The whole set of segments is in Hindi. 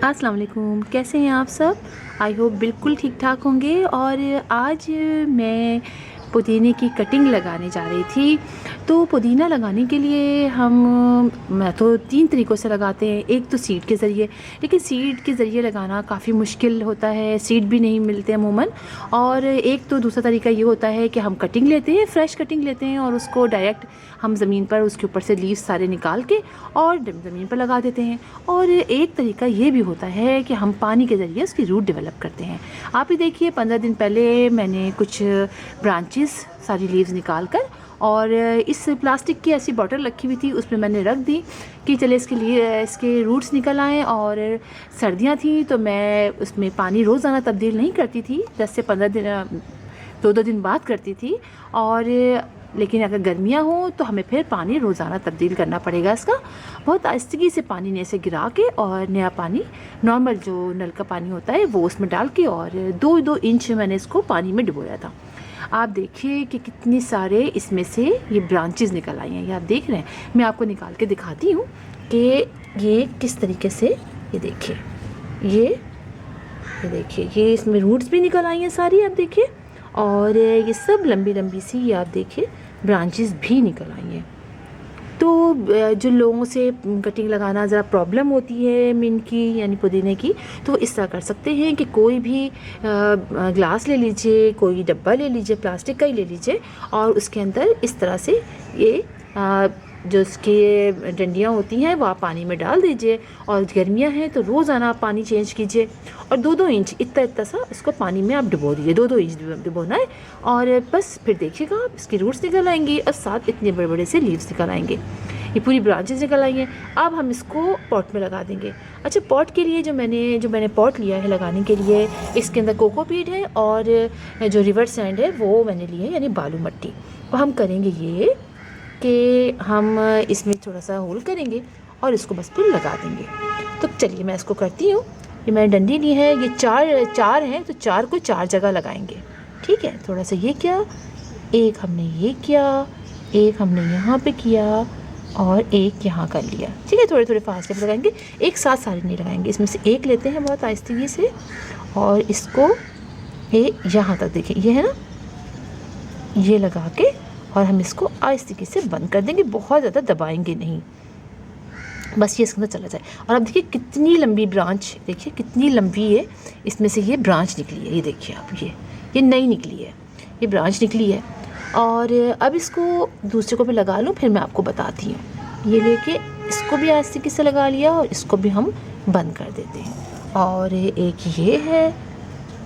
अस्सलाम वालेकुम, कैसे हैं आप सब। आई होप बिल्कुल ठीक ठाक होंगे। और आज मैं पुदीने की कटिंग लगाने जा रही थी। तो पुदीना लगाने के लिए मैं तो 3 तरीक़ों से लगाते हैं। एक तो सीड के ज़रिए, लेकिन सीड के ज़रिए लगाना काफ़ी मुश्किल होता है, सीड भी नहीं मिलते अमूमन। और एक तो दूसरा तरीका ये होता है कि हम कटिंग लेते हैं, फ्रेश कटिंग लेते हैं और उसको डायरेक्ट हम ज़मीन पर उसके ऊपर से लीव्स सारे निकाल के और ज़मीन पर लगा देते हैं। और एक तरीका ये भी होता है कि हम पानी के ज़रिए उसकी रूट डेवलप करते हैं। आप ही देखिए, 15 दिन पहले मैंने कुछ ब्रांचेस सारी लीव्स निकाल कर और इस प्लास्टिक की ऐसी बॉटल रखी हुई थी, उसमें मैंने रख दी कि चले इसके लिए इसके रूट्स निकल आएँ। और सर्दियाँ थी तो मैं उसमें पानी रोज़ाना तब्दील नहीं करती थी, 10 से 15 दिन 2-2 दिन बाद करती थी। और लेकिन अगर गर्मियाँ हों तो हमें फिर पानी रोज़ाना तब्दील करना पड़ेगा इसका। बहुत आहिस्तगी से पानी ने से गिरा के और नया पानी, नॉर्मल जो नल का पानी होता है, वो उसमें डाल के और 2-2 इंच मैंने इसको पानी में डुबोया था। आप देखिए कि कितनी सारे इसमें से ये ब्रांचेस निकल आई हैं। ये आप देख रहे हैं, मैं आपको निकाल के दिखाती हूँ कि ये किस तरीके से। ये देखिए, ये देखिए, ये इसमें रूट्स भी निकल आई हैं सारी, आप देखिए। और ये सब लंबी लंबी सी, ये आप देखिए, ब्रांचेस भी निकल आई हैं। तो जो लोगों से कटिंग लगाना ज़रा प्रॉब्लम होती है मिंट की यानी पुदीने की, तो इस तरह कर सकते हैं कि कोई भी ग्लास ले लीजिए, कोई डब्बा ले लीजिए, प्लास्टिक का ही ले लीजिए, और उसके अंदर इस तरह से ये जो इसकी डंडियाँ होती हैं वो आप पानी में डाल दीजिए। और गर्मियाँ हैं तो रोज़ाना आप पानी चेंज कीजिए और 2-2 इंच इतना सा इसको पानी में आप डुबो दीजिए। 2-2 इंच डुबोना है और बस फिर देखिएगा आप इसकी रूट्स निकल आएंगी और साथ इतने बड़े बड़े से लीव्स निकल आएंगे। ये पूरी ब्रांचेस निकल आई हैं। अब हम इसको पॉट में लगा देंगे। अच्छा, पॉट के लिए जो मैंने पॉट लिया है लगाने के लिए, इसके अंदर कोकोपीट है और जो रिवर सैंड है वो मैंने लिए यानी बालू मट्टी। और हम करेंगे ये कि हम इसमें थोड़ा सा होल करेंगे और इसको बस फिर लगा देंगे। तो चलिए मैं इसको करती हूँ। ये मैंने डंडी ली है, ये चार हैं, तो 4 को 4 जगह लगाएंगे। ठीक है, थोड़ा सा ये किया, एक हमने ये किया, एक हमने यहाँ पे किया और एक यहाँ कर लिया। ठीक है, थोड़े थोड़े फास्ट स्टेप लगाएंगे, एक साथ सारे नहीं लगाएंगे। इसमें से एक लेते हैं बहुत आहिस्ते से और इसको ये यहाँ तक, देखिए ये है ना, ये लगा के और हम इसको आहिस्ते से बंद कर देंगे, बहुत ज़्यादा दबाएंगे नहीं, बस ये इसके अंदर चला जाए। और अब देखिए कितनी लंबी ब्रांच, देखिए कितनी लंबी है, इसमें से ये ब्रांच निकली है। ये देखिए आप, ये नई निकली है, ये ब्रांच निकली है। और अब इसको दूसरे को भी लगा लूँ, फिर मैं आपको बताती हूँ। ये लेके इसको भी आहिस्ते से लगा लिया और इसको भी हम बंद कर देते हैं। और एक ये है,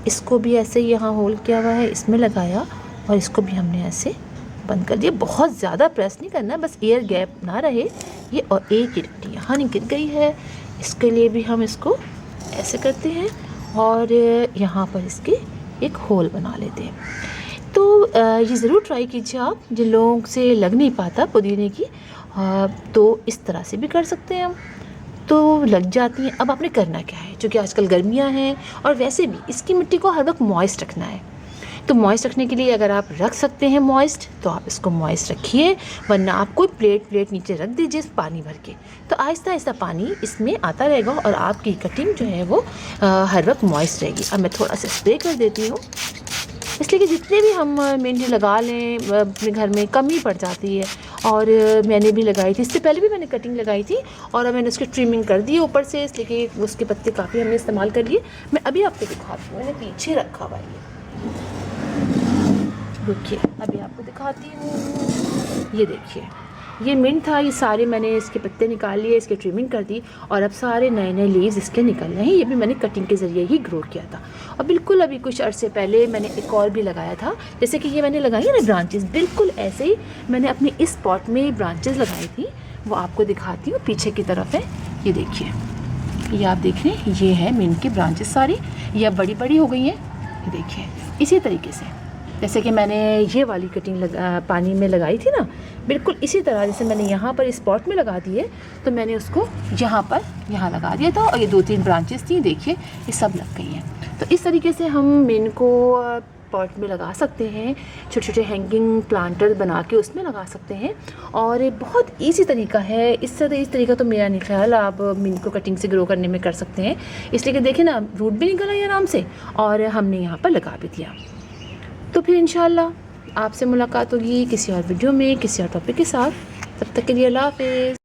इसको भी ऐसे यहाँ होल किया हुआ है, इसमें लगाया और इसको भी हमने ऐसे बंद कर दिया। बहुत ज़्यादा प्रेस नहीं करना, बस एयर गैप ना रहे ये। और एक ही डंडी यहाँ गिर गई है, इसके लिए भी हम इसको ऐसे करते हैं और यहाँ पर इसके एक होल बना लेते हैं। तो ये ज़रूर ट्राई कीजिए आप, जिन लोगों से लग नहीं पाता पुदीने की, तो इस तरह से भी कर सकते हैं हम, तो लग जाती हैं। अब आपने करना क्या है, क्योंकि आजकल गर्मियाँ हैं और वैसे भी इसकी मिट्टी को हर वक्त मॉइस्ट रखना है। तो मॉइस्ट रखने के लिए अगर आप रख सकते हैं मॉइस्ट, तो आप इसको मॉइस्ट रखिए, वरना आप कोई प्लेट नीचे रख दीजिए पानी भर के, तो आहिस्ता आहिस्ता पानी इसमें आता रहेगा और आपकी कटिंग जो है वो हर वक्त मॉइस्ट रहेगी। अब मैं थोड़ा सा स्प्रे कर देती हूँ, इसलिए कि जितने भी हम मेहंदी लगा लें अपने घर में कम ही पड़ जाती है। और मैंने भी लगाई थी, इससे पहले भी मैंने कटिंग लगाई थी और अब मैंने उसकी ट्रिमिंग कर दी ऊपर से, इसलिए कि उसके पत्ते काफ़ी हमने इस्तेमाल कर लिए। मैं अभी आपको दिखाती हूँ, मैंने पीछे रखा हुआ देखिए, अभी आपको दिखाती हूँ। ये देखिए, ये मिंट था, ये सारे मैंने इसके पत्ते निकाल लिए, इसके ट्रिमिंग कर दी और अब सारे नए नए लीव्स इसके निकल रहे हैं। ये भी मैंने कटिंग के ज़रिए ही ग्रो किया था। और बिल्कुल अभी कुछ अरसे पहले मैंने एक और भी लगाया था, जैसे कि ये मैंने लगाई है ना ब्रांचेस, बिल्कुल ऐसे ही मैंने अपने इस पॉट में ब्रांचेस लगाई थी। वो आपको दिखाती हूँ, पीछे की तरफ है, ये देखिए, ये आप देख रहे हैं, ये है मिंट की ब्रांचेस सारी, ये अब बड़ी बड़ी हो गई हैं। ये देखिए, इसी तरीके से जैसे कि मैंने ये वाली कटिंग पानी में लगाई थी ना, बिल्कुल इसी तरह जैसे मैंने यहाँ पर इस पॉट में लगा दी है, तो मैंने उसको यहाँ लगा दिया था और ये 2-3 ब्रांचेस थी, देखिए ये सब लग गई हैं। तो इस तरीके से हम मिंट को पॉट में लगा सकते हैं, छोटे छोटे हैंगिंग प्लांटर बना के उसमें लगा सकते हैं। और बहुत ईजी तरीका है, इस तरीका तो मेरा नहीं ख्याल आप इनको कटिंग से ग्रो करने में कर सकते हैं। इसलिए कि देखें ना, रूट भी निकल आई आराम से और हमने यहाँ पर लगा भी दिया। तो फिर इंशाल्लाह आपसे मुलाकात होगी किसी और वीडियो में, किसी और टॉपिक के साथ। तब तक के लिए अल्लाह हाफ़िज़।